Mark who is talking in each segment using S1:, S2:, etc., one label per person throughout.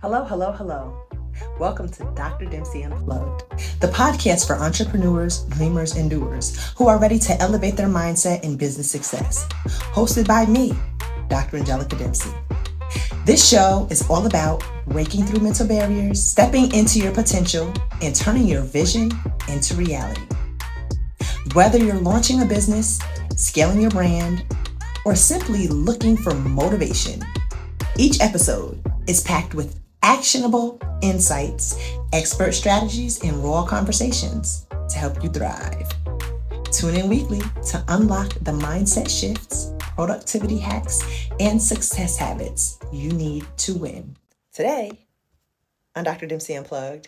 S1: Hello, hello, hello. Welcome to Dr. Dempsey Unplugged, the podcast for entrepreneurs, dreamers, and doers who are ready to elevate their mindset and business success. Hosted by me, Dr. Angelica Dempsey. This show is all about breaking through mental barriers, stepping into your potential, and turning your vision into reality. Whether you're launching a business, scaling your brand, or simply looking for motivation, each episode is packed with actionable insights, expert strategies, and raw conversations to help you thrive. Tune in weekly to unlock the mindset shifts, productivity hacks, and success habits you need to win. Today, on Dr. Dempsey Unplugged,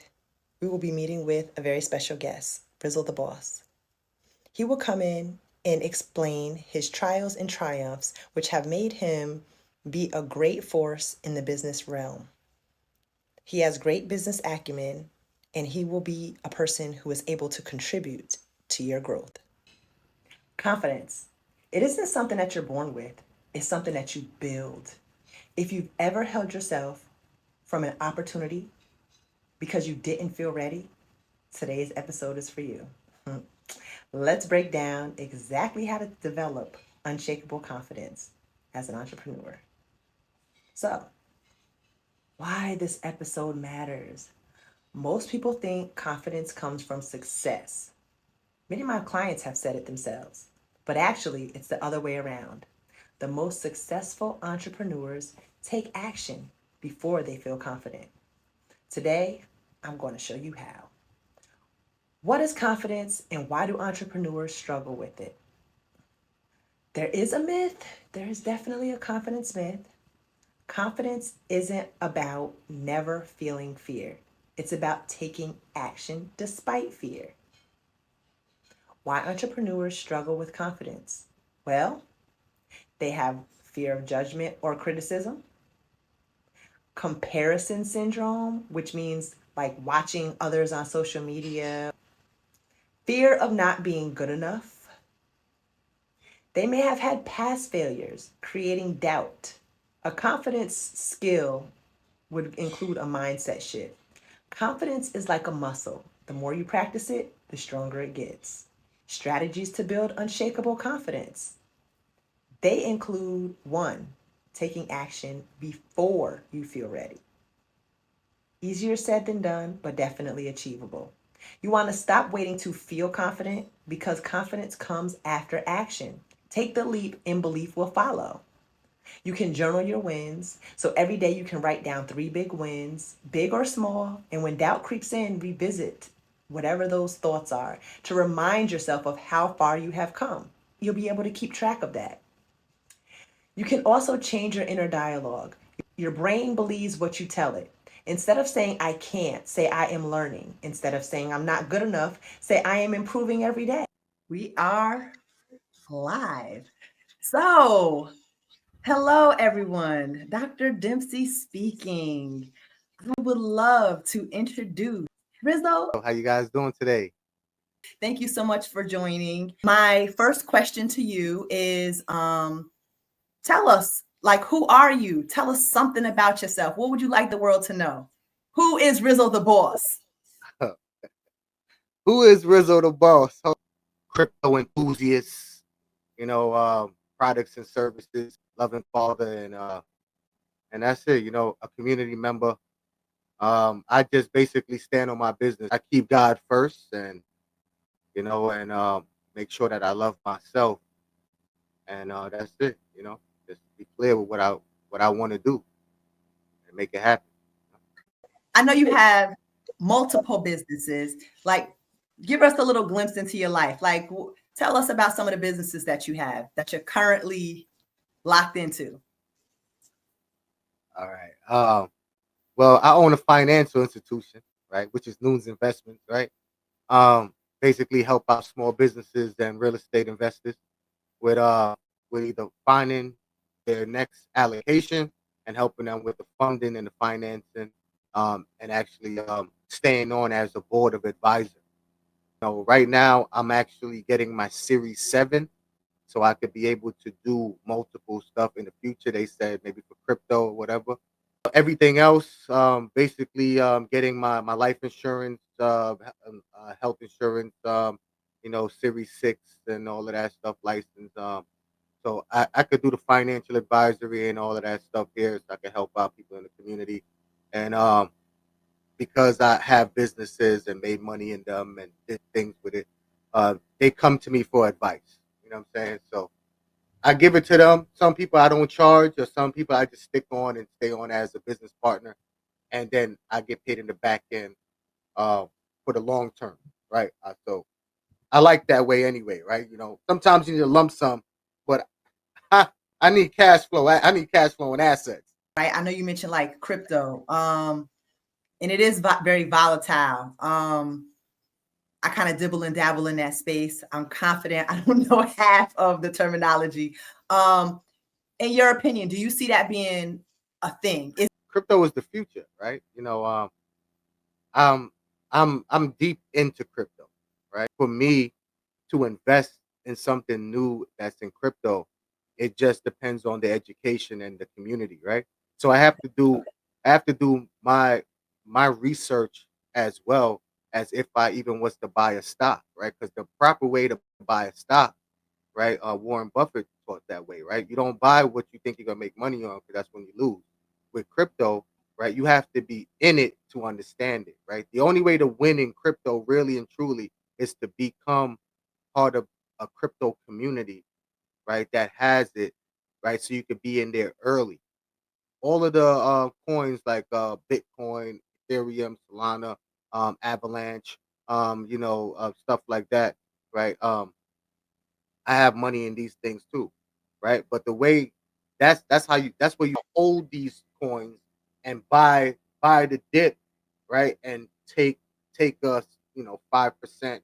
S1: we will be meeting with a very special guest, Frizzle the Boss. He will come in and explain his trials and triumphs, which have made him be a great force in the business realm. He has great business acumen, and he will be a person who is able to contribute to your growth. Confidence. It isn't something that you're born with, it's something that you build. If you've ever held yourself from an opportunity because you didn't feel ready, today's episode is for you. Let's break down exactly how to develop unshakable confidence as an entrepreneur. So, why this episode matters. Most people think confidence comes from success. Many of my clients have said it themselves, but actually, it's the other way around. The most successful entrepreneurs take action before they feel confident. Today, I'm going to show you how. What is confidence and why do entrepreneurs struggle with it? There is a myth. There is definitely a confidence myth. Confidence isn't about never feeling fear. It's about taking action despite fear. Why entrepreneurs struggle with confidence? Well, they have fear of judgment or criticism, comparison syndrome, which means like watching others on social media, fear of not being good enough. They may have had past failures, creating doubt. A confidence skill would include a mindset shift. Confidence is like a muscle. The more you practice it, the stronger it gets. Strategies to build unshakable confidence. They include one, taking action before you feel ready. Easier said than done, but definitely achievable. You want to stop waiting to feel confident because confidence comes after action. Take the leap and belief will follow. You can journal your wins. So every day you can write down 3 big wins, big or small. And when doubt creeps in, revisit whatever those thoughts are to remind yourself of how far you have come. You'll be able to keep track of that. You can also change your inner dialogue. Your brain believes what you tell it. Instead of saying, I can't, say, I am learning. Instead of saying, I'm not good enough, say, I am improving every day. We are live. So, hello, everyone. Dr. Dempsey speaking. I would love to introduce Rizzo.
S2: How you guys doing today?
S1: Thank you so much for joining. My first question to you is tell us, like, who are you? Tell us something about yourself. What would you like the world to know? Who is Rizzo the boss?
S2: Who is Rizzo the boss? Crypto enthusiast, products and services, loving father, and that's it. A community member. I just basically stand on my business. I keep God first, and make sure that I love myself, and that's it. Just be clear with what I want to do and make it happen.
S1: I know you have multiple businesses. Like, give us a little glimpse into your life. Like, tell us about some of the businesses that you have that you're currently locked into.
S2: All right. Well, I own a financial institution, right, which is Noon's Investments, right? Basically help out small businesses and real estate investors with either finding their next allocation and helping them with the funding and the financing, and actually staying on as a board of advisor. Right now I'm actually getting my Series 7, so I could be able to do multiple stuff in the future. They said maybe for crypto or whatever. Everything else, basically, getting my life insurance, health insurance, Series 6 and all of that stuff, license. So I could do the financial advisory and all of that stuff here, so I can help out people in the community. And because I have businesses and made money in them and did things with it, they come to me for advice. You know what I'm saying? So I give it to them. Some people I don't charge, or some people I just stick on and stay on as a business partner, and then I get paid in the back end uh, for the long term, right? So I like that way anyway, right? Sometimes you need a lump sum, but I, I need cash flow. I need cash flow and assets.
S1: Right. I know you mentioned like crypto, and it is very volatile. I kind of dibble and dabble in that space. I'm confident I don't know half of the terminology. In your opinion, do you see that being a thing?
S2: Crypto is the future, right? Um, I'm deep into crypto, right? For me to invest in something new that's in crypto, it just depends on the education and the community, right? So I have to do my research as well as if I even was to buy a stock, right? Because the proper way to buy a stock, right? Warren Buffett taught that way, right? You don't buy what you think you're gonna make money on, because that's when you lose. With crypto, right? You have to be in it to understand it, right? The only way to win in crypto, really and truly, is to become part of a crypto community, right? That has it, right? So you could be in there early. All of the coins like Bitcoin, Ethereum, Solana, Avalanche, stuff like that, right? I have money in these things too, right? But the way that's where you hold these coins and buy the dip, right? And take us 5%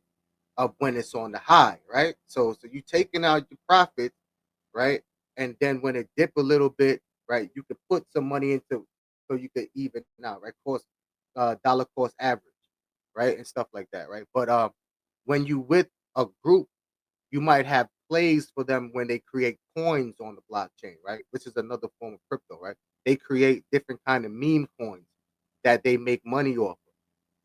S2: of when it's on the high, right? So you taking out your profits, right? And then when it dip a little bit, right, you could put some money into, so you could even out, right? Dollar cost average, right, and stuff like that, right? But when you with a group, you might have plays for them when they create coins on the blockchain, right? Which is another form of crypto, right? They create different kind of meme coins that they make money off of,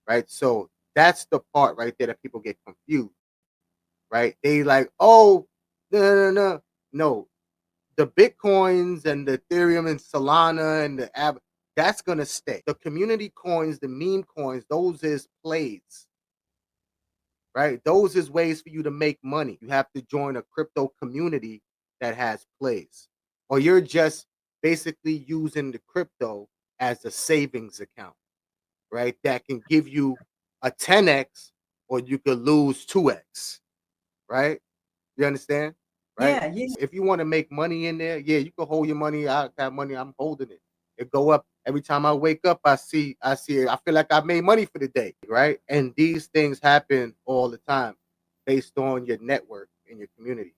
S2: right? So that's the part right there that people get confused, right? They like, oh, no. The Bitcoins and the Ethereum and Solana and the that's gonna stay. The community coins, the meme coins, those is plays, right? Those is ways for you to make money. You have to join a crypto community that has plays, or you're just basically using the crypto as a savings account, right? That can give you a 10x, or you could lose 2x, right? You understand? Right?
S1: Yeah, yeah.
S2: If you want to make money in there, yeah, you can hold your money. I have money, I'm holding it. It go up every time I wake up. I see it. I feel like I made money for the day, right? And these things happen all the time based on your network in your community,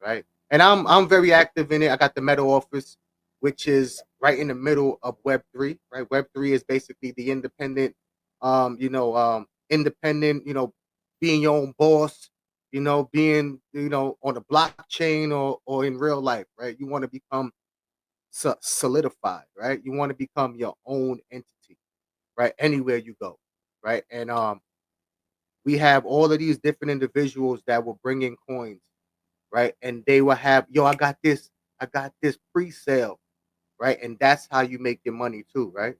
S2: right? And I'm very active in it. I got the Meta office, which is right in the middle of Web3, right? Web3 is basically the independent, independent, being your own boss, being, on the blockchain, or in real life, right? You want to become solidified, right? You want to become your own entity, right? Anywhere you go, right? And we have all of these different individuals that will bring in coins, right? And they will have, yo, I got this pre-sale, right? And that's how you make your money too, right?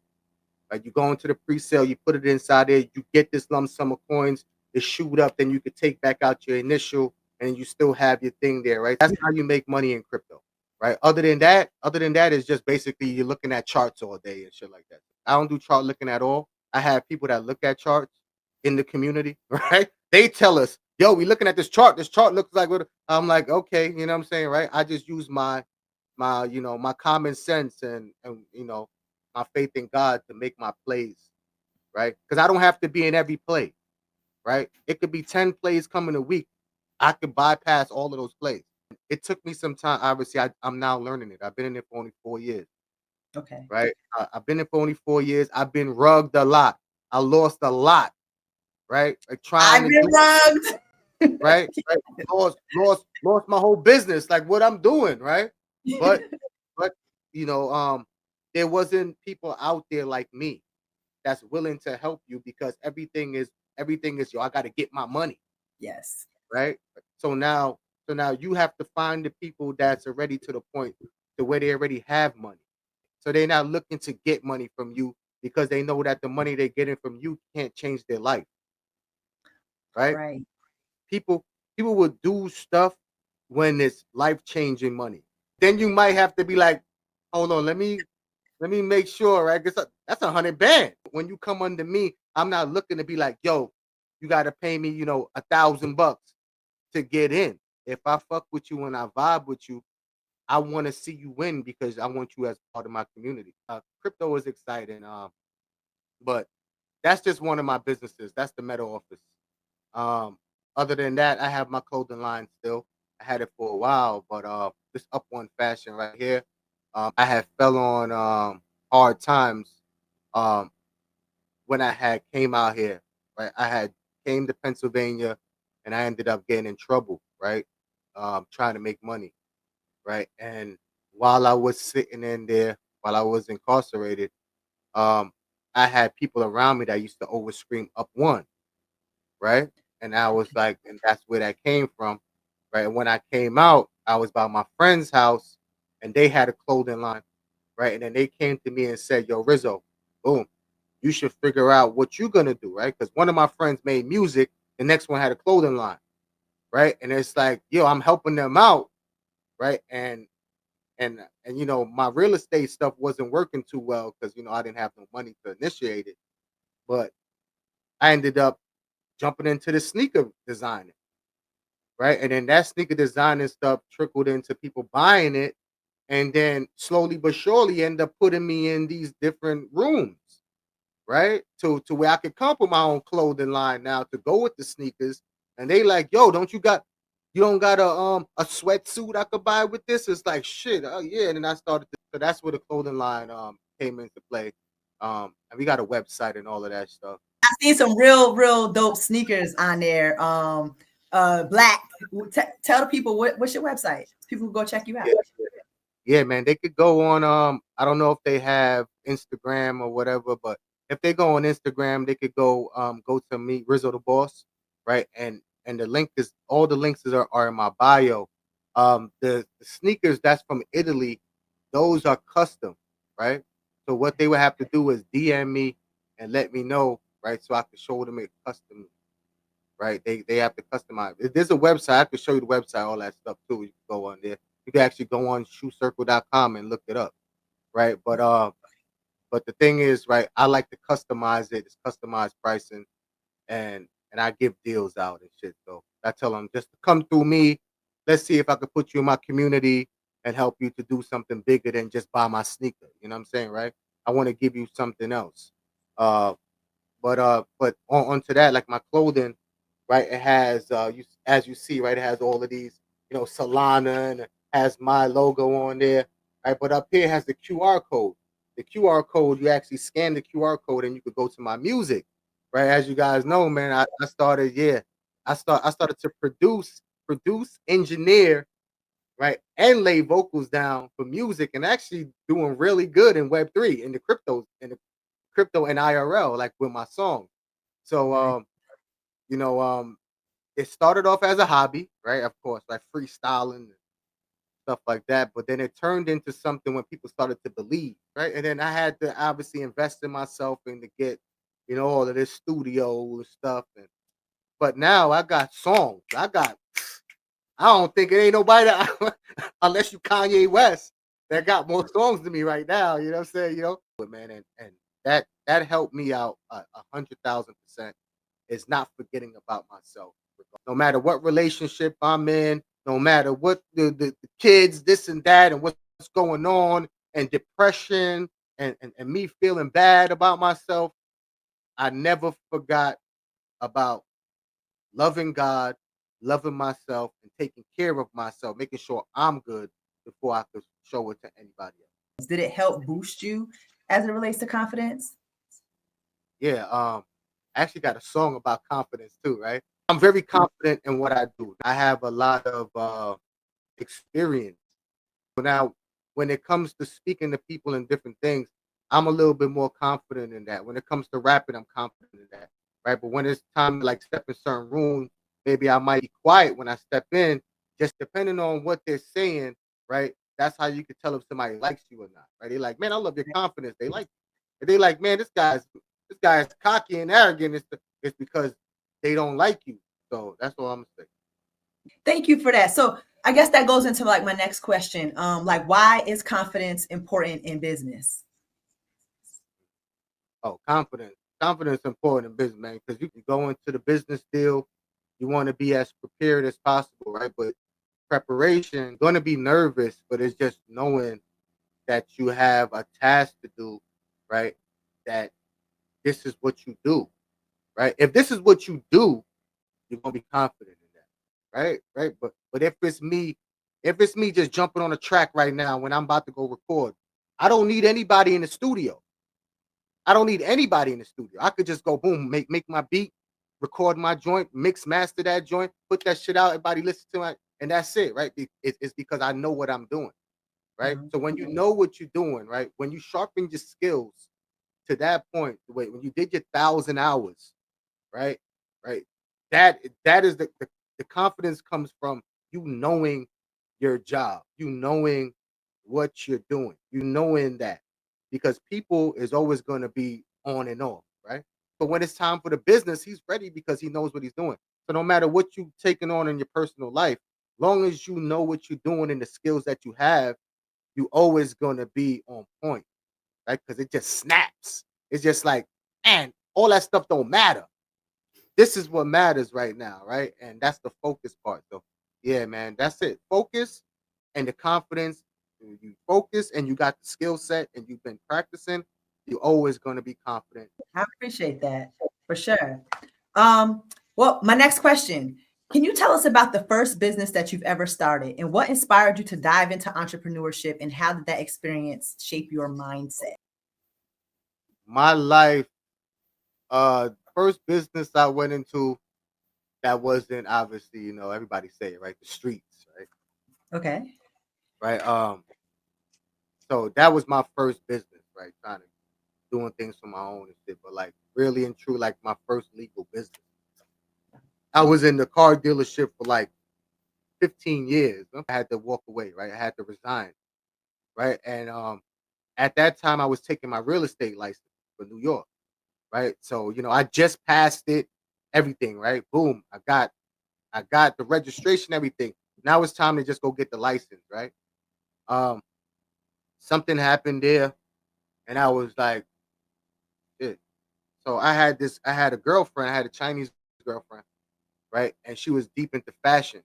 S2: Like you go into the pre-sale, you put it inside there, you get this lump sum of coins, it shoot up, then you could take back out your initial, and you still have your thing there, right? That's how you make money in crypto, right? Other than that is just basically you're looking at charts all day and shit like that. I don't do chart looking at all. I have people that look at charts in the community, right? They tell us, yo, we looking at this chart. This chart looks like what. I'm like, okay, you know what I'm saying, right? I just use my common sense and my faith in God to make my plays, right? Because I don't have to be in every play, right? It could be 10 plays coming a week. I could bypass all of those plays. It took me some time. Obviously, I'm now learning it. I've been in it for only 4 years,
S1: Okay.
S2: right? I've been in it for only 4 years. I've been rugged a lot. I lost a lot, right? Like trying
S1: I've
S2: to
S1: been
S2: do,
S1: rugged.
S2: right? Lost my whole business, like what I'm doing, right? But but you know, um, there wasn't people out there like me that's willing to help you because everything is yo, I gotta get my money,
S1: Yes.
S2: right? So now you have to find the people that's already to the point to where they already have money. So they're not looking to get money from you because they know that the money they're getting from you can't change their life, right?
S1: Right.
S2: People people will do stuff when it's life changing money. Then you might have to be like, hold on, let me make sure, right? 'Cause that's 100 band. When you come under me, I'm not looking to be like, yo, you gotta pay me, $1,000 to get in. If I fuck with you and I vibe with you, I want to see you win because I want you as part of my community. Crypto is exciting, but that's just one of my businesses. That's the Meta office. Um, Other than that, I have my clothing line still. I had it for a while, but this Up One Fashion right here, I had fell on hard times um, when I had came out here. Right, I had came to Pennsylvania, and I ended up getting in trouble. Right, trying to make money. Right, and while I was sitting in there, while I was incarcerated, um, I had people around me that used to over scream Up One, right? And I was like, and that's where that came from, right? And when I came out, I was by my friend's house, and they had a clothing line, right? And then they came to me and said, "Yo, Rizzo, boom, you should figure out what you're gonna do, right?" Because one of my friends made music, the next one had a clothing line, right? And it's like, yo, I'm helping them out, right? And my real estate stuff wasn't working too well because I didn't have no money to initiate it, but I ended up jumping into the sneaker designing, right? And then that sneaker designing stuff trickled into people buying it, and then slowly but surely end up putting me in these different rooms, right? To where I could come up with my own clothing line now to go with the sneakers. And they like, yo, you don't got a sweatsuit I could buy with this? It's like shit, oh yeah. And then I started so that's where the clothing line came into play. And we got a website and all of that stuff.
S1: I've seen some real dope sneakers on there. Black. Tell the people what's your website. People can go check you out.
S2: Yeah. Yeah, man, they could go on. I don't know if they have Instagram or whatever, but if they go on Instagram, they could go to me, Rizzo the Boss, right? And the link is all the links are in my bio. The sneakers that's from Italy, those are custom, right? So what they would have to do is DM me and let me know, right? So I can show them it custom, right? They have to customize. If there's a website, I can show you the website, all that stuff too. You can go on there. You can actually go on shoecircle.com and look it up, right? But the thing is, right, I like to customize it. It's customized pricing, and I give deals out and shit. So I tell them just to come through me. Let's see if I could put you in my community and help you to do something bigger than just buy my sneaker. You know what I'm saying, right? I want to give you something else. Uh, but onto that, like my clothing, right? It has as you see, right? It has all of these, Solana, and it has my logo on there, right? But up here it has the QR code. The QR code, you actually scan the QR code and you could go to my music, right? As you guys know, man, I started, yeah, I started to engineer, right, and lay vocals down for music, and actually doing really good in Web3 in the crypto and IRL, like with my song. So
S1: Right.
S2: you know, it started off as a hobby, right? Of course, like freestyling and stuff like that. But then it turned into something when people started to believe, right? And then I had to obviously invest in myself and to get, all of this studio stuff. But now I got songs. I don't think it ain't nobody that, unless you Kanye West, that got more songs than me right now. You know what I'm saying? But man, and that helped me out 100,000%. Is not forgetting about myself. No matter what relationship I'm in, no matter what the kids, this and that, and what's going on, and depression, and me feeling bad about myself, I never forgot about loving God, loving myself, and taking care of myself, making sure I'm good before I could show it to anybody else.
S1: Did it help boost you as it relates to confidence?
S2: Yeah, I actually got a song about confidence too, right? I'm very confident in what I do. I have a lot of experience. So now, when it comes to speaking to people and different things, I'm a little bit more confident in that. When it comes to rapping, I'm confident in that, right? But when it's time to like step in certain rooms, maybe I might be quiet when I step in, just depending on what they're saying, right? That's how you can tell if somebody likes you or not, right? They're like, man, I love your confidence. They like, if they like, man, this guy's cocky and arrogant. It's because they don't like you. So that's all I'm saying.
S1: Thank you for that. So I guess that goes into like my next question. Like, why is confidence important in business?
S2: Oh, confidence. Confidence is important in business, man, because you can go into the business deal, you want to be as prepared as possible, right? But preparation, going to be nervous, but it's just knowing that you have a task to do, right? That this is what you do, right? If this is what you do, you're gonna be confident in that, right? Right. But if it's me just jumping on a track right now when I'm about to go record, I don't need anybody in the studio. I don't need anybody in the studio. I could just go boom, make my beat, record my joint, mix master that joint, put that shit out, everybody listen to it, and that's it, right? It's because I know what I'm doing, right?
S1: Mhm.
S2: So when you know what you're doing, right? When you sharpen your skills to that point, wait, when you did your 1,000 hours, right? Right. That is the confidence comes from you knowing your job, you knowing what you're doing, you knowing that because people is always going to be on and off, right? But when it's time for the business, he's ready because he knows what he's doing. So no matter what you taking on in your personal life, long as you know what you're doing and the skills that you have, you always going to be on point, right? Because it just snaps. It's just like, man, all that stuff don't matter. This is what matters right now, right? And that's the focus part. So, yeah, man, that's it. Focus and the confidence. You focus and you got the skill set and you've been practicing. You're always going to be confident.
S1: I appreciate that for sure. Um, well, my next question. Can you tell us about the first business that you've ever started and what inspired you to dive into entrepreneurship and how did that experience shape your mindset?
S2: My life, first business I went into that wasn't obviously, everybody say it, right? The streets, right?
S1: Okay.
S2: Right. So that was my first business, right? Trying to doing things for my own and shit, but like really and true, like my first legal business. I was in the car dealership for like 15 years. I had to walk away, right? I had to resign, right? And at that time I was taking my real estate license for New York, right? So, I just passed it, everything, right? Boom. I got the registration, everything. Now it's time to just go get the license, right? Um, something happened there and I was like, shit. So I had a girlfriend, I had a Chinese girlfriend, right? And she was deep into fashion,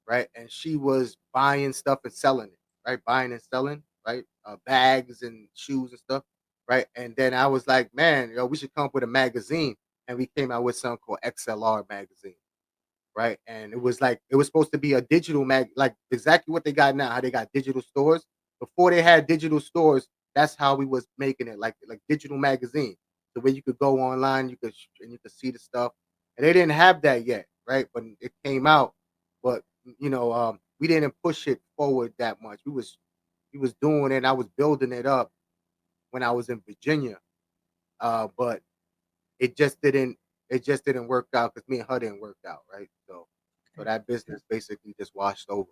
S2: right? And she was buying stuff and selling it, right? Buying and selling, right? Bags and shoes and stuff, right? And then I was like, man, we should come up with a magazine. And we came out with something called XLR magazine, right? And it was like it was supposed to be a digital like exactly what they got now, how they got digital stores. Before they had digital stores, that's how we was making it, like digital magazine. The way you could go online, and you could see the stuff. And they didn't have that yet, right? But it came out. But we didn't push it forward that much. We was doing it, and I was building it up when I was in Virginia. But it just didn't work out because me and her didn't work out, right? So that business basically just washed over.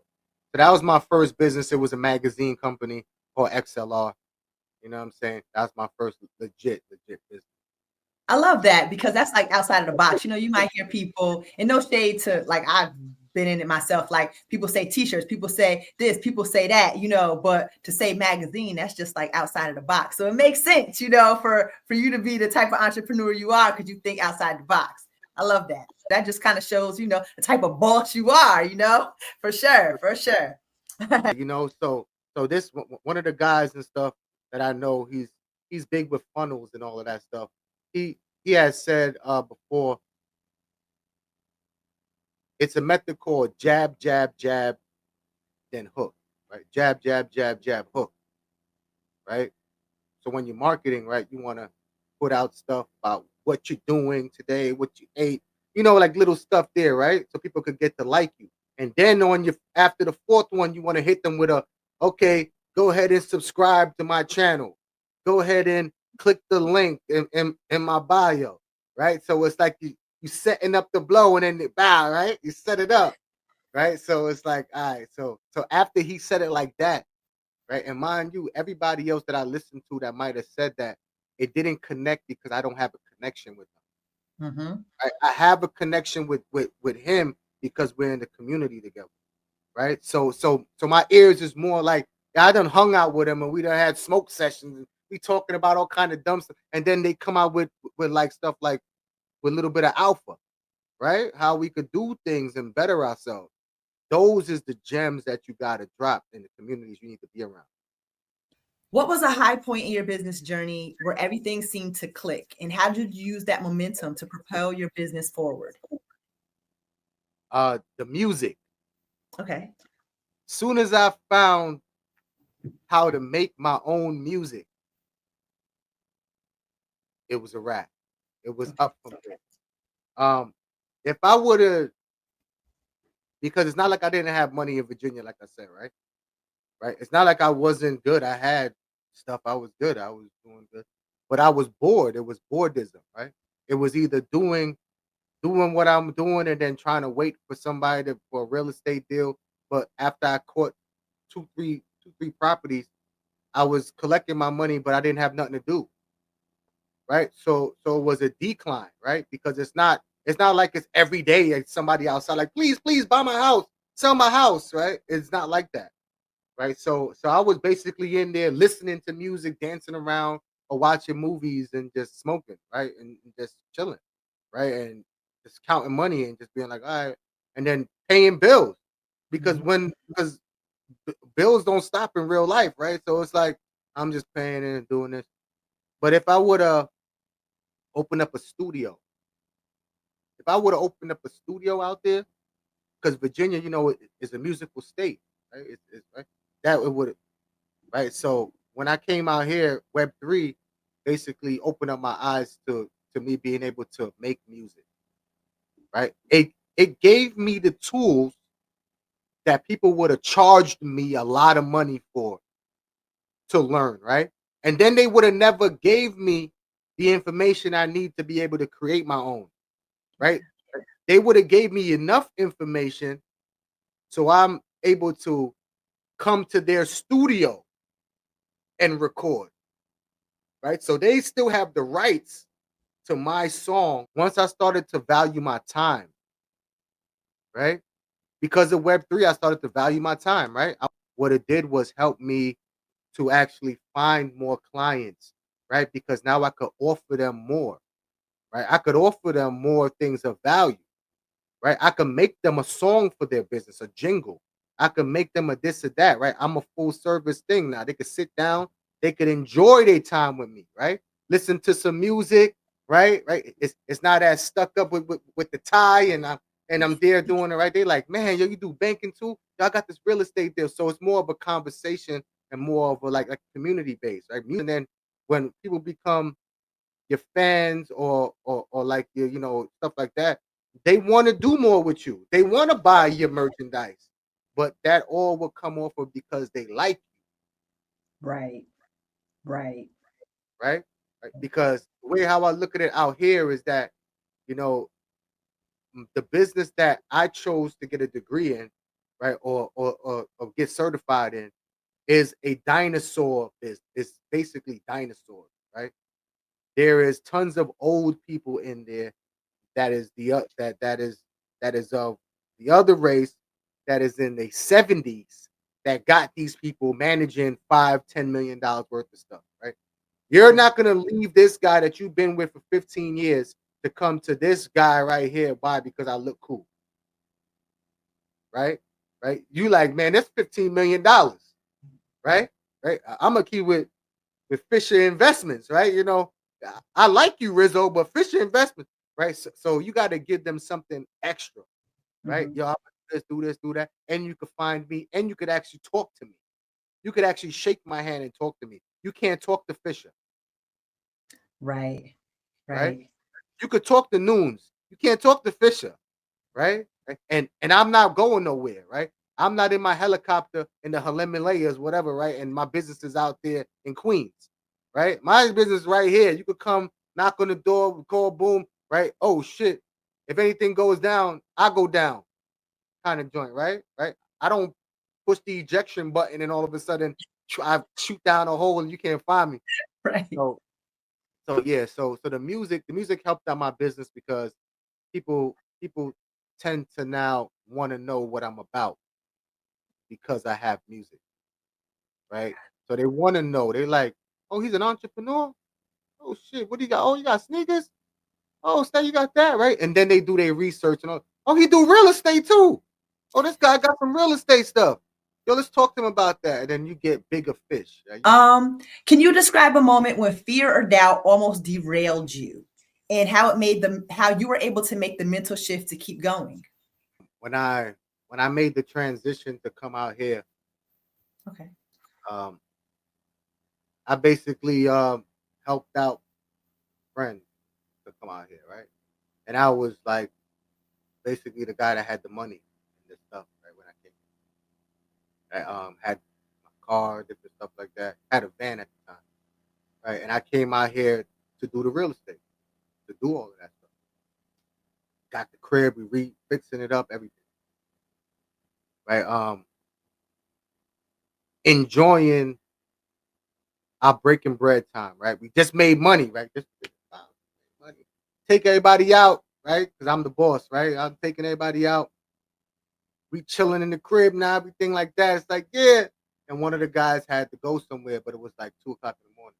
S2: So that was my first business. It was a magazine company called XLR. You know what I'm saying? That was my first legit business.
S1: I love that because that's like outside of the box. You might hear people, and no shade to like I've been in it myself. Like people say t-shirts, people say this, people say that, but to say magazine, that's just like outside of the box. So it makes sense, for you to be the type of entrepreneur you are because you think outside the box. I love that. That just kind of shows, the type of boss you are, for sure, for sure.
S2: So this one of the guys and stuff that I know, he's big with funnels and all of that stuff. He has said before, it's a method called jab, jab, jab, then hook, right? Jab, jab, jab, jab, hook, right? So when you're marketing, right, you want to put out stuff about what you're doing today, what you ate, like little stuff there, right? So people could get to like you. And then on your after the fourth one, you want to hit them with a, okay, Go ahead and subscribe to my channel. Go ahead and click the link in my bio, right? So it's like you setting up the blow and then the bow, right? You set it up, right? So it's like, all right. So after he said it like that, right? And mind you, everybody else that I listened to that might have said that, it didn't connect because I don't have a connection with them.
S1: Mm-hmm.
S2: I have a connection with him because we're in the community together, right? So my ears is more like, yeah, I done hung out with him and we done had smoke sessions and we talking about all kind of dumb stuff, and then they come out with like stuff like with a little bit of alpha, right? How we could do things and better ourselves. Those is the gems that you gotta drop in the communities you need to be around.
S1: What was a high point in your business journey where everything seemed to click? And how did you use that momentum to propel your business forward?
S2: The music.
S1: Okay.
S2: Soon as I found how to make my own music, it was a wrap. It was
S1: Okay.
S2: up from there. If I would have, because it's not like I didn't have money in Virginia, like I said, right? Right. It's not like I wasn't good. I had stuff. I was good. I was doing good, but I was bored. It was boredism, right? It was either doing what I'm doing and then trying to wait for somebody for a real estate deal. But after I caught two, three properties, I was collecting my money, but I didn't have nothing to do, right? So it was a decline, right? Because it's not like it's every day like somebody outside like, please buy my house, sell my house, right? It's not like that, right? So I was basically in there listening to music, dancing around, or watching movies and just smoking, right? And just chilling, right? And just counting money and just being like, all right, and then paying bills because
S1: Mhm.
S2: because bills don't stop in real life, right? So it's like I'm just paying and doing this. But if I would have opened up a studio, if I would have opened up a studio out there, because Virginia, is a musical state, right? It's right that it would right. So when I came out here, Web3 basically opened up my eyes to me being able to make music, right? It gave me the tools that people would have charged me a lot of money for to learn, right? And then they would have never gave me the information I need to be able to create my own, right? They would have gave me enough information so I'm able to come to their studio and record, right? So they still have the rights to my song once I started to value my time, right? Because of Web3, I started to value my time, right? What it did was help me to actually find more clients, right? Because now I could offer them more, right? I could offer them more things of value, right? I can make them a song for their business, a jingle. I can make them a this or that, right? I'm a full service thing now. They could sit down, they could enjoy their time with me, right? Listen to some music, right? Right. It's not as stuck up with the tie and I'm there doing it right. They like, man, yo, you do banking too? Y'all got this real estate deal. So it's more of a conversation and more of a like community based, right? And then when people become your fans or like your stuff like that, they want to do more with you, they want to buy your merchandise, but that all will come off of because they like
S1: Right. Right.
S2: you, right, because the way how I look at it out here is that you know the business that I chose to get a degree in, right, or get certified in is a dinosaur business. It's basically dinosaurs, right? There is tons of old people in there that is that is of the other race that is in the 70s that got these people managing $5-10 million worth of stuff, right? You're not gonna leave this guy that you've been with for 15 years to come to this guy right here. Why? Because I look cool, right? Right? You like, man, that's $15 million, right? Right? I'm gonna keep with Fisher Investments, right? I like you, Rizzo, but Fisher Investments, right? So you got to give them something extra, right?
S1: Mhm.
S2: Yo, I'm gonna do this, do that, and you could find me, and you could actually talk to me. You could actually shake my hand and talk to me. You can't talk to Fisher,
S1: Right.
S2: right?
S1: Right.
S2: You could talk to Noons. You can't talk to Fisher, right? And I'm not going nowhere, right? I'm not in my helicopter in the Himalayas, whatever, right? And my business is out there in Queens, right? My business right here. You could come knock on the door, call, boom, right? Oh shit! If anything goes down, I go down, kind of joint, right? Right? I don't push the ejection button and all of a sudden I shoot down a hole and you can't find me.
S1: Right.
S2: So so the music helped out my business because people tend to now want to know what I'm about because I have music, right? So they want to know. They like, oh, he's an entrepreneur. Oh shit, what do you got? Oh, you got sneakers. Oh, say you got that, right? And then they do their research and all. Oh, he do real estate too. Oh, this guy got some real estate stuff. Yo, let's talk to him about that. And then you get bigger fish. Right?
S1: Can you describe a moment when fear or doubt almost derailed you and how it made them how you were able to make the mental shift to keep going?
S2: When I made the transition to come out here,
S1: Okay.
S2: um, I basically helped out friends to come out here, right? And I was like basically the guy that had the money and this stuff, right? When I came, I had my car, different stuff like that. Had a van at the time, right? And I came out here to do the real estate, to do all of that stuff. Got the crib, we fixing it up, everything, right? Enjoying our breaking bread time, right? We just made money, right? Just money. Take everybody out, right? Because I'm the boss, right? I'm taking everybody out. We chilling in the crib now, everything like that. It's like, yeah. And one of the guys had to go somewhere, but it was like 2 o'clock in the morning,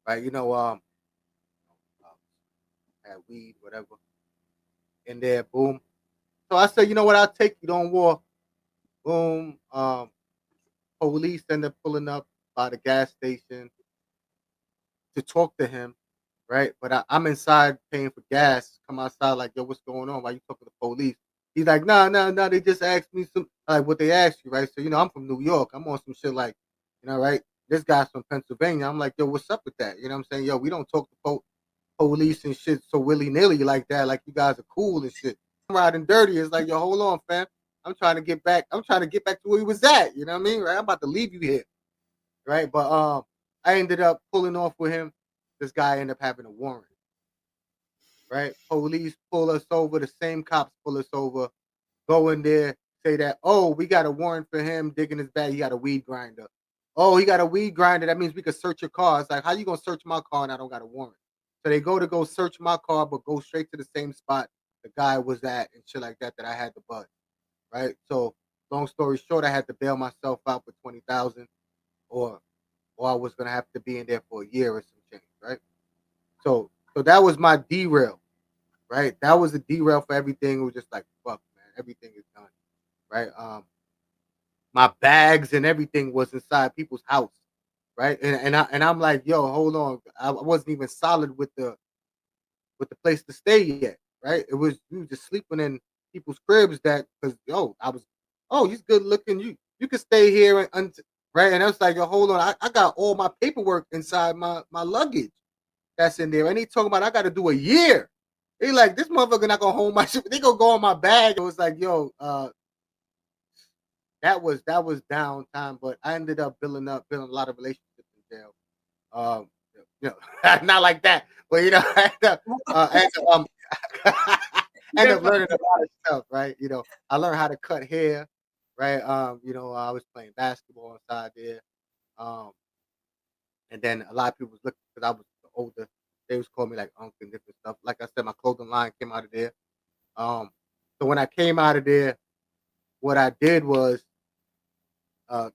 S2: right? Had weed, whatever, in there, boom. So I said, you know what? I'll take you. Don't war. Boom. Police end up pulling up by the gas station to talk to him, right? But I'm inside paying for gas. Come outside like, yo, what's going on? Why you talking to the police? He's like, nah, nah, nah. They just asked me some like what they asked you, right? So I'm from New York. I'm on some shit like, right? This guy's from Pennsylvania. I'm like, yo, what's up with that? You know what I'm saying? Yo, we don't talk to police and shit so willy nilly like that. Like you guys are cool and shit. I'm riding dirty. It's like, yo, hold on, fam. I'm trying to get back. I'm trying to get back to where he was at. You know what I mean? Right? I'm about to leave you here, right? But I ended up pulling off with him. This guy ended up having a warrant, right? Police pull us over. The same cops pull us over. Go in there, say that, oh, we got a warrant for him digging his bag. He got a weed grinder. Oh, he got a weed grinder. That means we could search your car. It's like, how you gonna search my car and I don't got a warrant? So they go search my car, but go straight to the same spot the guy was at and shit like that that I had to bust. Right. So long story short, I had to bail myself out for 20,000 or I was gonna have to be in there for a year or some change, right? So that was my derail, right? That was a derail for everything. It was just like fuck, man, everything is done, right? My bags and everything was inside people's house, right? And I'm like, yo, hold on, I wasn't even solid with the place to stay yet, right? It was we were just sleeping in people's cribs that because I was, oh, he's good looking, you can stay here right? And I was like, yo, hold on, I got all my paperwork inside my luggage that's in there. And he talking about I got to do a year. He like this motherfucker not gonna hold my shit. They gonna go on my bag. It was like, yo, that was downtime. But I ended up building a lot of relationships in jail. Um, not like that, but I end up learning a lot of stuff. Right, I learned how to cut hair. Right, I was playing basketball inside there. Um, and then a lot of people was looking because I was older. They was calling me like uncle and different stuff. Like I said, my clothing line came out of there. Um, so when I came out of there, what I did was uh,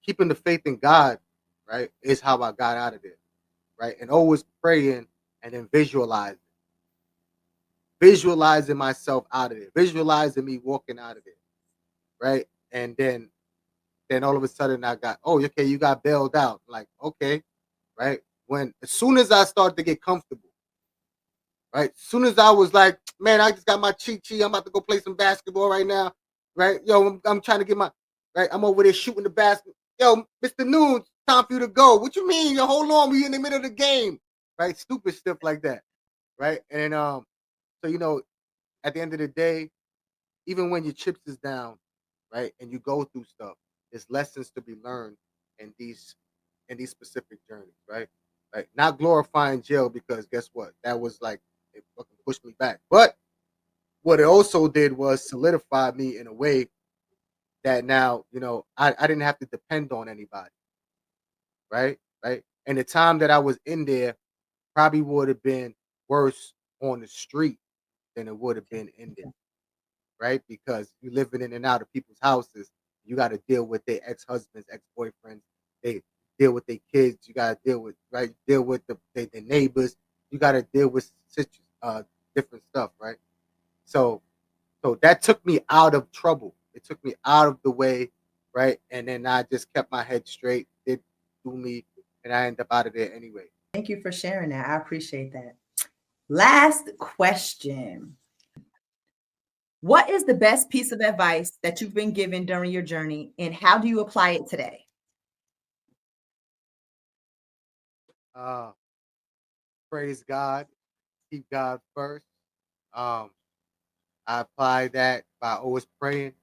S2: keeping the faith in God. Right, is how I got out of there. Right, and always praying and then visualizing myself out of there, visualizing me walking out of there. Right, and then all of a sudden I got, oh, okay, you got bailed out. Like, okay, right. When as soon as I started to get comfortable, right? As soon as I was like, man, I just got my cheat sheet. I'm about to go play some basketball right now. Right? Yo, I'm trying to get my right. I'm over there shooting the basket. Yo, Mr. Noon, time for you to go. What you mean? Yo, hold on, we in the middle of the game. Right? Stupid stuff like that. Right? And so at the end of the day, even when your chips is down, right? And you go through stuff. There's lessons to be learned in these specific journeys, right? Like not glorifying jail because guess what? That was like it fucking pushed me back. But what it also did was solidify me in a way that now, I didn't have to depend on anybody, right? Right. And the time that I was in there probably would have been worse on the street than it would have been in there, right? Because you living in and out of people's houses, you got to deal with their ex-husbands, ex-boyfriends, they deal with their kids, you got to deal with, right? Deal with the neighbors, you got to deal with different stuff, right? So so that took me out of trouble. It took me out of the way, right? And then I just kept my head straight, did do me, and I ended up out of there anyway.
S1: Thank you for sharing that. I appreciate that. Last question. What is the best piece of advice that you've been given during your journey, and how do you apply it today?
S2: Uh, Praise God, keep God first. Um, I apply that by always praying,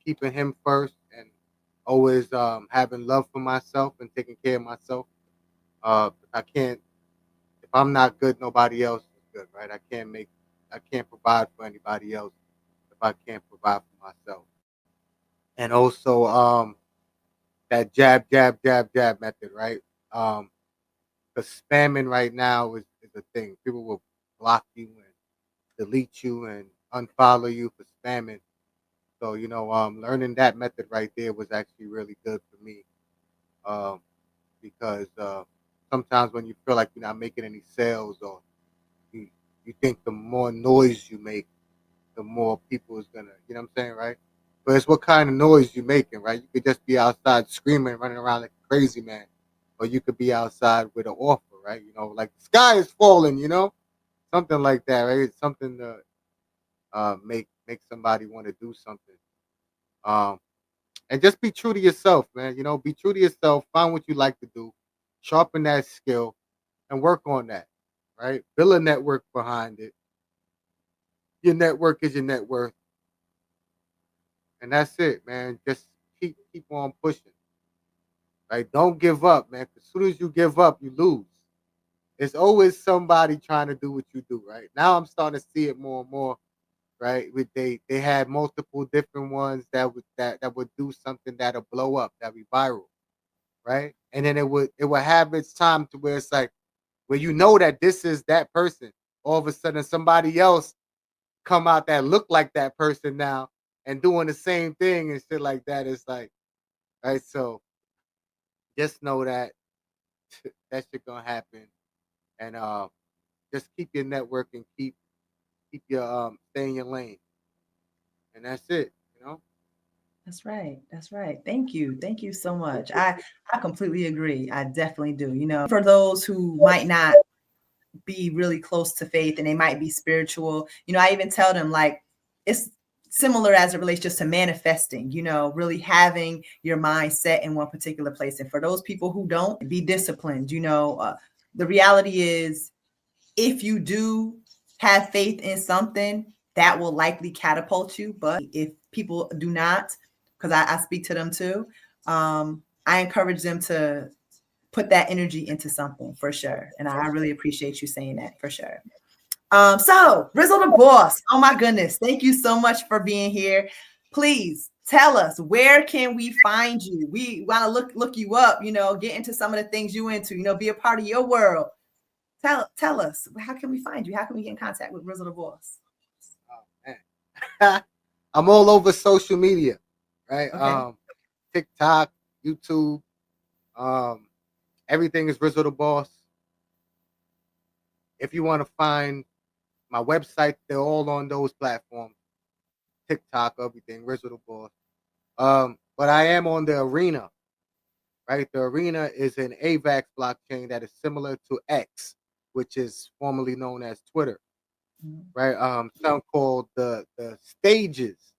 S2: keeping Him first, and always having love for myself and taking care of myself. I can't, if I'm not good, nobody else is good, right? I can't provide for anybody else if I can't provide for myself. And also, that jab, jab, jab, jab method, right? Um, because spamming right now is a thing. People will block you and delete you and unfollow you for spamming. So, learning that method right there was actually really good for me. Um, because sometimes when you feel like you're not making any sales or you, you think the more noise you make, the more people is gonna, you know what I'm saying, right? But it's what kind of noise you're making, right? You could just be outside screaming, running around like a crazy man, or you could be outside with an offer, right? Like the sky is falling, something like that, right? It's something to make somebody want to do something. Um, and just be true to yourself, man. Be true to yourself. Find what you like to do, sharpen that skill, and work on that, right? Build a network behind it. Your network is your net worth, and that's it, man. Just keep on pushing, right? Don't give up, man. 'Cause as soon as you give up, you lose. It's always somebody trying to do what you do, right? Now I'm starting to see it more and more, right? With they had multiple different ones that would do something that'll blow up, that'll be viral, right? And then it would have its time to where it's like where that this is that person. All of a sudden somebody else come out that look like that person now and doing the same thing and shit like that. It's like, right? So just know that that shit gonna happen. And just keep your network and keep your stay in your lane. And that's it, you know?
S1: That's right. That's right. Thank you. Thank you so much. I completely agree. I definitely do. For those who might not be really close to faith and they might be spiritual, I even tell them like it's similar as it relates just to manifesting, really having your mind set in one particular place. And for those people who don't, be disciplined. The reality is if you do have faith in something, that will likely catapult you. But if people do not, because I speak to them too, I encourage them to put that energy into something for sure. And I really appreciate you saying that for sure. So Rizzle the Boss, oh my goodness, thank you so much for being here. Please tell us, where can we find you? We want to look you up, get into some of the things you into, be a part of your world. Tell us, how can we find you? How can we get in contact with Rizzle the Boss?
S2: Oh man. I'm all over social media, right?
S1: Okay.
S2: TikTok, YouTube, um, everything is Rizzo the Boss. If you want to find my website, they're all on those platforms. TikTok, everything, Rizzo the Boss. But I am on the Arena, right? The Arena is an AVAX blockchain that is similar to X, which is formerly known as Twitter, right? Some called the stages.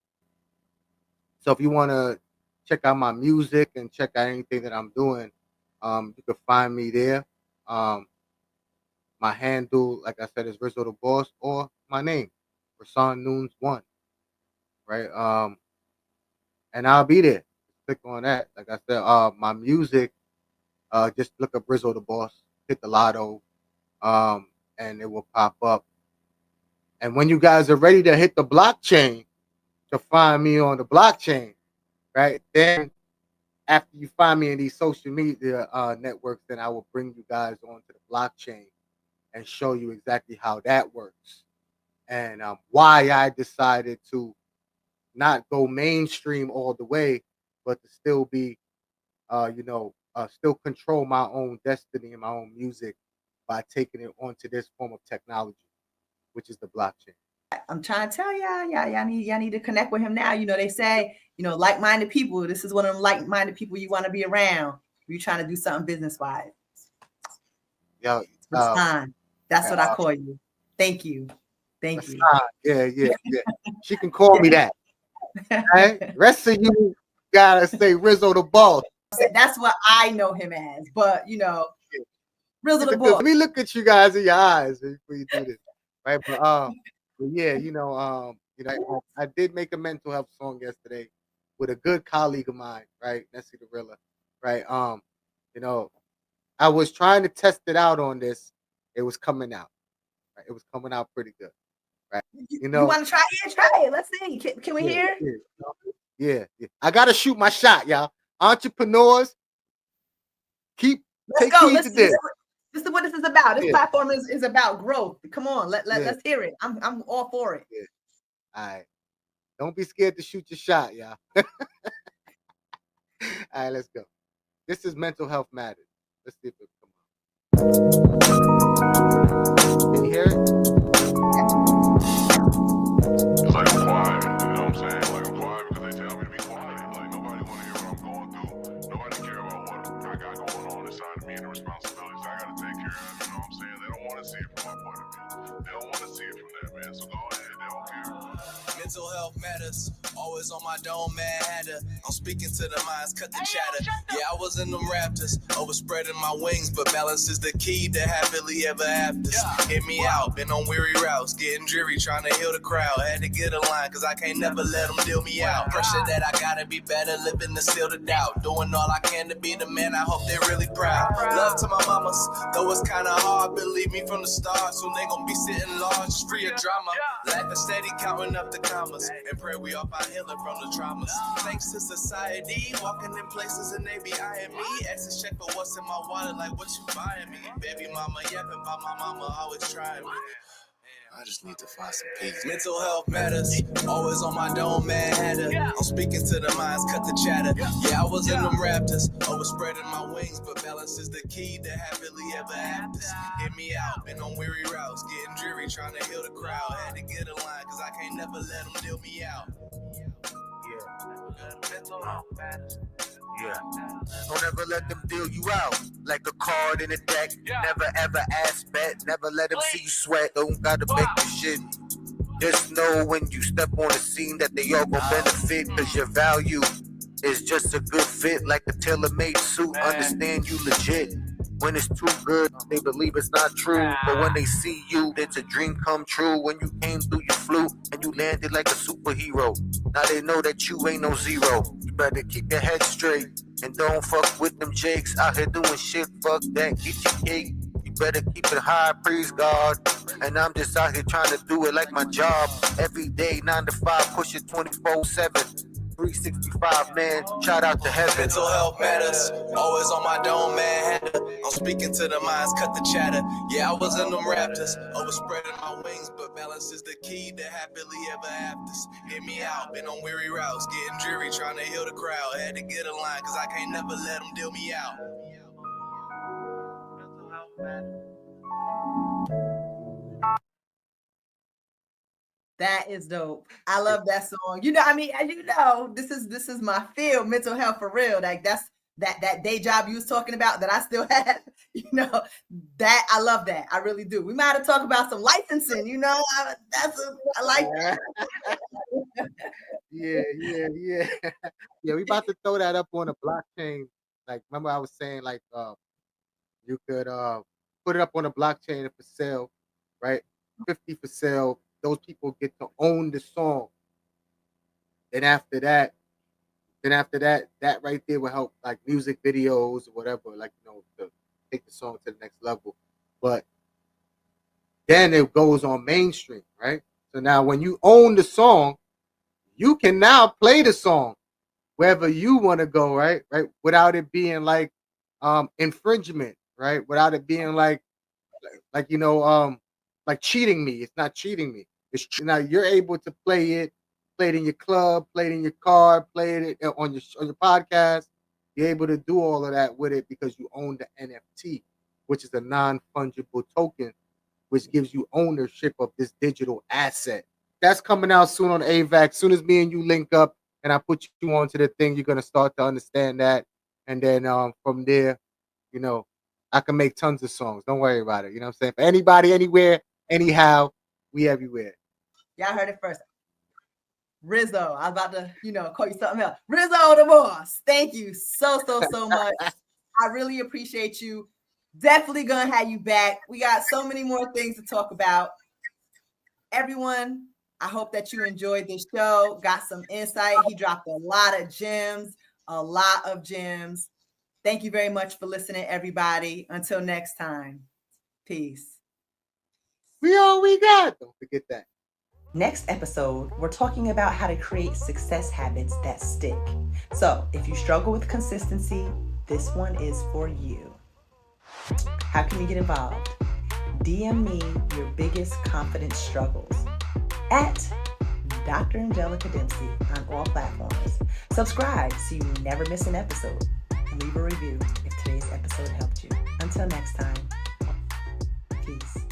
S2: So if you want to check out my music and check out anything that I'm doing, you can find me there. My handle, like I said, is Rizzo the Boss, or my name, Rasan Noons One, right? and I'll be there. Click on that. Like I said, my music, just look up Rizzo the Boss, hit the lotto, um, and it will pop up. And when you guys are ready to hit the blockchain to find me on the blockchain, right? Then after you find me in these social media networks, then I will bring you guys onto the blockchain and show you exactly how that works and why I decided to not go mainstream all the way, but to still be, still control my own destiny and my own music by taking it onto this form of technology, which is the blockchain.
S1: I'm trying to tell y'all need to connect with him now. You know, they say, like-minded people. This is one of them like-minded people you want to be around. You're trying to do something business-wise.
S2: Yeah,
S1: Rastan. That's what I call you. Thank you. Thank you.
S2: Yeah. She can call me that. Right? Rest of you gotta say Rizzo the Boss.
S1: That's what I know him as. But Rizzo the Boss.
S2: Let me look at you guys in your eyes before you do this, right? But yeah, I did make a mental health song yesterday with a good colleague of mine, right, Nessie the Rilla, right? I was trying to test it out on this. It was coming out, right? It was coming out pretty good, right?
S1: You want to try? Yeah, try it. Let's see. Can we hear?
S2: Yeah. I gotta shoot my shot, y'all. Entrepreneurs, take heed to this.
S1: This is what this is about. This platform is about growth. Come on, let's hear it. I'm all for it.
S2: Yeah. All right. Don't be scared to shoot your shot, y'all. All right, let's go. This is Mental Health Matters. Let's see if it come on. Can you hear it?
S3: It's like I'm quiet, you know what I'm saying? Like I'm quiet because they tell me to be quiet. Like nobody want to hear what I'm going through. Nobody care about what I got going on inside of me and the responsibilities I got to take care of. You know what I'm saying? They don't want to see it from my point of view. They don't want to see it from that, man. So go ahead. They don't care.
S4: Mental health matters. Always on my dome, man. I'm speaking to the minds, cut the chatter. Yeah, I was in them Raptors, overspreading my wings, but balance is the key to happily ever afters. Hit me out, been on weary routes, getting dreary, trying to heal the crowd. Had to get a line, cause I can't never let them deal me out. Pressure that I gotta be better, living to seal the doubt. Doing all I can to be the man, I hope they're really proud. Love to my mamas, though it's kinda hard, believe me from the start. Soon they gon' be sitting large, free of drama. Laughing steady, counting up the commas, and pray we all find healing from the traumas. Thanks to society, walking in places and they be eyeing me. Exes check for what's in my wallet, like what you buying me. Baby mama yapping about my mama, always trying me. I just need to find some peace. Mental health matters, always on my dome, man. I'm speaking to the minds, cut the chatter. Yeah, I was in them Raptors, overspreading my wings, but balance is the key to happily ever afters. Hit me out, been on weary routes, getting dreary, trying to heal the crowd. Had to get a line, cause I can't never let them deal me out.
S5: Yeah. Don't ever let them deal you out like a card in a deck. Never ever ask bet. Never let them see you sweat. Don't gotta make the shit. Just know when you step on the scene that they all gon' benefit. Cause your value is just a good fit. Like a tailor-made suit. Understand you legit. When it's too good, they believe it's not true. But when they see you, it's a dream come true. When you came through, you flew, and you landed like a superhero. Now they know that you ain't no zero. You better keep your head straight, and don't fuck with them jakes. Out here doing shit, fuck that, get your cake. You better keep it high, praise God. And I'm just out here trying to do it like my job. Every day, 9 to 5, push it 24/7. 365, man, shout out to heaven.
S4: Mental health matters, always on my dome, man. I'm speaking to the minds, cut the chatter. Yeah, I was in them Raptors, overspreading my wings, but balance is the key to happily ever afters. Hit me out, been on weary routes, getting dreary, trying to heal the crowd. Had to get a line, cause I can't never let them deal me out. Mental health matters.
S1: That is dope. I love that song. As you know, this is my field, mental health for real. Like that's that day job you was talking about that I still have. That I love that. I really do. We might have to talk about some licensing. I like that.
S2: Yeah. Yeah, we about to throw that up on a blockchain. Like, remember I was saying, like, you could put it up on a blockchain for sale, right? 50 for sale. Those people get to own the song. Then after that, Then after that, that right there will help like music videos or whatever, like to take the song to the next level. But then it goes on mainstream, right? So now when you own the song, you can now play the song wherever you want to go, right? Right, without it being like infringement, right? Without it being like like cheating me. It's not cheating me. It's now you're able to play it in your club, play it in your car, play it on your podcast. You're able to do all of that with it because you own the NFT, which is a non-fungible token, which gives you ownership of this digital asset. That's coming out soon on AVAC. Soon as me and you link up and I put you onto the thing, you're gonna start to understand that. And then from there, you know, I can make tons of songs. Don't worry about it. You know what I'm saying? For anybody, anywhere, anyhow, we everywhere.
S1: Y'all heard it first. Rizzo, I was about to, call you something else. Rizzo the boss. Thank you so much. I really appreciate you. Definitely gonna have you back. We got so many more things to talk about. Everyone, I hope that you enjoyed this show, got some insight. He dropped a lot of gems. Thank you very much for listening, everybody. Until next time, peace.
S2: We all we got. Don't forget that.
S1: Next episode, we're talking about how to create success habits that stick. So if you struggle with consistency, this one is for you. How can you get involved? DM me your biggest confidence struggles at Dr. Angelica Dempsey on all platforms. Subscribe so you never miss an episode. And leave a review if today's episode helped you. Until next time, peace.